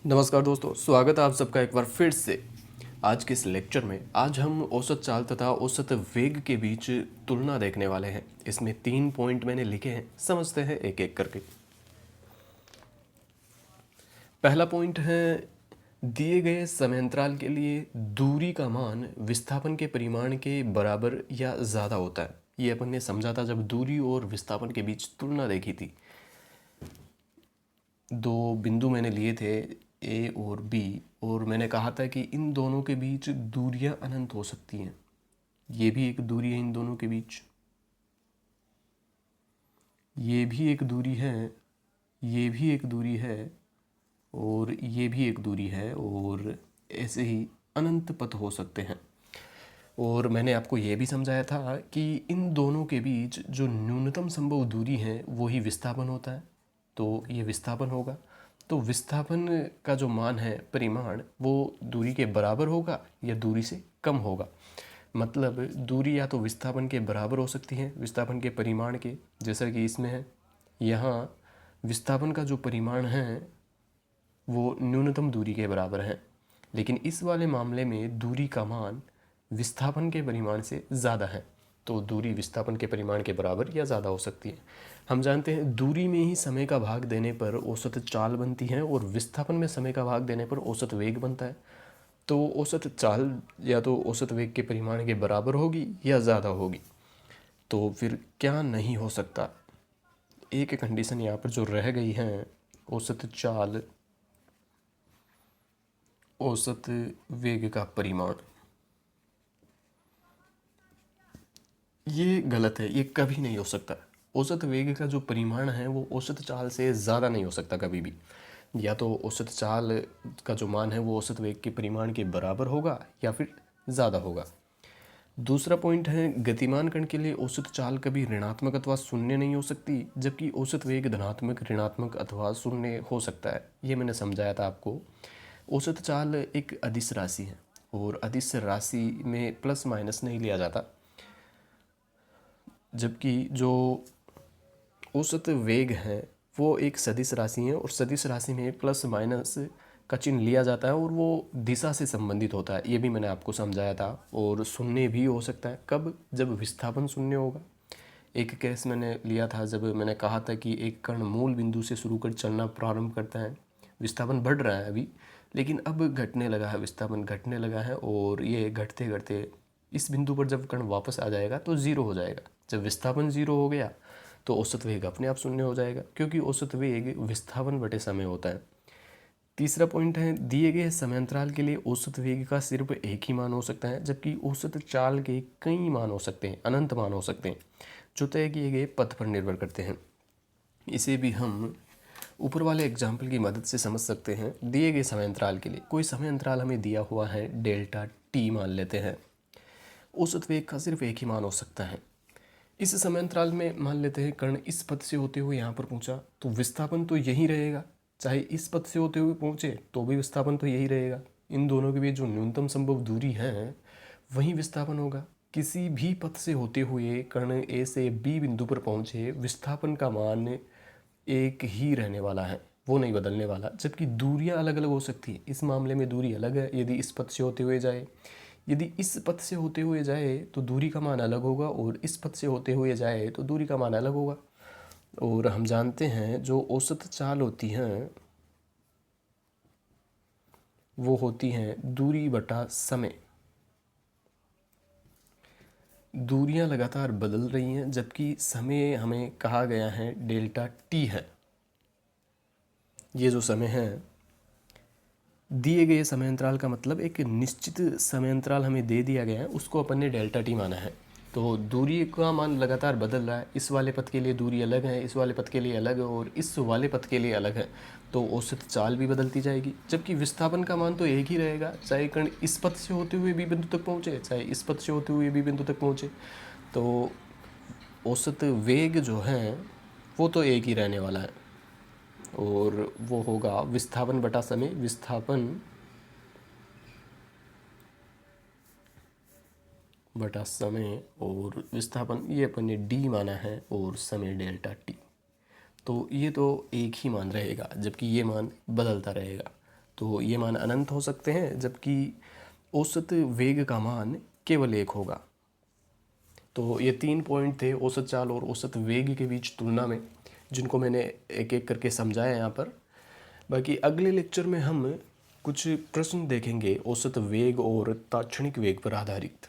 नमस्कार दोस्तों, स्वागत है आप सबका एक बार फिर से। आज के इस लेक्चर में आज हम औसत चाल तथा औसत वेग के बीच तुलना देखने वाले हैं। इसमें 3 पॉइंट मैंने लिखे हैं, समझते हैं एक एक करके। पहला पॉइंट है, दिए गए समयांतराल के लिए दूरी का मान विस्थापन के परिमाण के बराबर या ज़्यादा होता है। ये अपन ने समझा था जब दूरी और विस्थापन के बीच तुलना देखी थी। दो बिंदु मैंने लिए थे ए और बी, और मैंने कहा था कि इन दोनों के बीच दूरियां अनंत हो सकती हैं। ये भी एक दूरी है इन दोनों के बीच, ये भी एक दूरी है, ये भी एक दूरी है, और ये भी एक दूरी है, और ऐसे ही अनंत पथ हो सकते हैं। और मैंने आपको ये भी समझाया था कि इन दोनों के बीच जो न्यूनतम संभव दूरी है वही विस्थापन होता है। तो ये विस्थापन होगा। तो विस्थापन का जो मान है परिमाण, वो दूरी के बराबर होगा या दूरी से कम होगा। मतलब दूरी या तो विस्थापन के बराबर हो सकती है विस्थापन के परिमाण के, जैसा कि इसमें है। यहाँ विस्थापन का जो परिमाण है वो न्यूनतम दूरी के बराबर है, लेकिन इस वाले मामले में दूरी का मान विस्थापन के परिमाण से ज़्यादा है। तो दूरी विस्थापन के परिमाण के बराबर या ज़्यादा हो सकती है। हम जानते हैं दूरी में ही समय का भाग देने पर औसत चाल बनती है, और विस्थापन में समय का भाग देने पर औसत वेग बनता है। तो औसत चाल या तो औसत वेग के परिमाण के बराबर होगी या ज़्यादा होगी। तो फिर क्या नहीं हो सकता? एक कंडीशन यहाँ पर जो रह गई है, औसत चाल औसत वेग का परिमाण, ये गलत है, ये कभी नहीं हो सकता। औसत वेग का जो परिमाण है वो औसत चाल से ज़्यादा नहीं हो सकता कभी भी। या तो औसत चाल का जो मान है वो औसत वेग के परिमाण के बराबर होगा या फिर ज़्यादा होगा। दूसरा पॉइंट है, गतिमान कण के लिए औसत चाल कभी ऋणात्मक अथवा शून्य नहीं हो सकती, जबकि औसत वेग धनात्मक, ऋणात्मक अथवा शून्य हो सकता है। ये मैंने समझाया था आपको। औसत चाल एक अदिश राशि है, और अदिश राशि में प्लस माइनस नहीं लिया जाता, जबकि जो औसत वेग है वो एक सदिश राशि है, और सदिश राशि में प्लस माइनस का चिन्ह लिया जाता है, और वो दिशा से संबंधित होता है। ये भी मैंने आपको समझाया था। और शून्य भी हो सकता है, कब? जब विस्थापन शून्य होगा। एक केस मैंने लिया था जब मैंने कहा था कि एक कण मूल बिंदु से शुरू कर चलना प्रारंभ करता है, विस्थापन बढ़ रहा है अभी, लेकिन अब घटने लगा है, विस्थापन घटने लगा है, और ये घटते घटते इस बिंदु पर जब कण वापस आ जाएगा तो ज़ीरो हो जाएगा। जब विस्थापन ज़ीरो हो गया तो औसत वेग अपने आप शून्य हो जाएगा, क्योंकि औसत वेग विस्थापन बटे समय होता है। तीसरा पॉइंट है, दिए गए समयांतराल के लिए औसत वेग का सिर्फ एक ही मान हो सकता है, जबकि औसत चाल के कई मान हो सकते हैं, अनंत मान हो सकते हैं, जो तय किए गए पथ पर निर्भर करते हैं। इसे भी हम ऊपर वाले एग्जाम्पल की मदद से समझ सकते हैं। दिए गए समय अंतराल के लिए कोई समय अंतराल हमें दिया हुआ है, डेल्टा टी मान लेते हैं। औसत वेग का सिर्फ एक ही मान हो सकता है। इस समय अंतराल में मान लेते हैं कण इस पथ से होते हुए यहाँ पर पहुँचा, तो विस्थापन तो यही रहेगा। चाहे इस पथ से होते हुए पहुँचे तो भी विस्थापन तो यही रहेगा। इन दोनों के बीच जो न्यूनतम संभव दूरी है वही विस्थापन होगा। किसी भी पथ से होते हुए कण ए से बी बिंदु पर पहुँचे, विस्थापन का मान एक ही रहने वाला है, वो नहीं बदलने वाला। जबकि दूरियां अलग अलग हो सकती है। इस मामले में दूरी अलग है यदि इस पथ से होते हुए जाए, यदि इस पथ से होते हुए जाए तो दूरी का मान अलग होगा, और इस पथ से होते हुए जाए तो दूरी का मान अलग होगा। और हम जानते हैं जो औसत चाल होती हैं वो होती हैं दूरी बटा समय। दूरियां लगातार बदल रही हैं, जबकि समय हमें कहा गया है डेल्टा टी है। ये जो समय है, दिए गए समय अंतराल का मतलब एक निश्चित समय अंतराल हमें दे दिया गया है, उसको अपन ने डेल्टा टी माना है। तो दूरी का मान लगातार बदल रहा है। इस वाले पथ के लिए दूरी अलग है, इस वाले पथ के लिए अलग है, और इस वाले पथ के लिए अलग है। तो औसत चाल भी बदलती जाएगी, जबकि विस्थापन का मान तो एक ही रहेगा, चाहे कण इस पथ से होते हुए भी बिंदु तक पहुँचे, चाहे इस पथ से होते हुए भी बिंदु तक पहुँचे। तो औसत वेग जो है वो तो एक ही रहने वाला है, और वो होगा विस्थापन बटा समय। विस्थापन बटा समय, और विस्थापन ये अपन ने डी माना है, और समय डेल्टा टी। तो ये तो एक ही मान रहेगा, जबकि ये मान बदलता रहेगा। तो ये मान अनंत हो सकते हैं, जबकि औसत वेग का मान केवल 1 होगा। तो ये 3 पॉइंट थे औसत चाल और औसत वेग के बीच तुलना में, जिनको मैंने एक एक करके समझाया यहाँ पर। बाकी अगले लेक्चर में हम कुछ प्रश्न देखेंगे औसत वेग और ताक्षणिक वेग पर आधारित।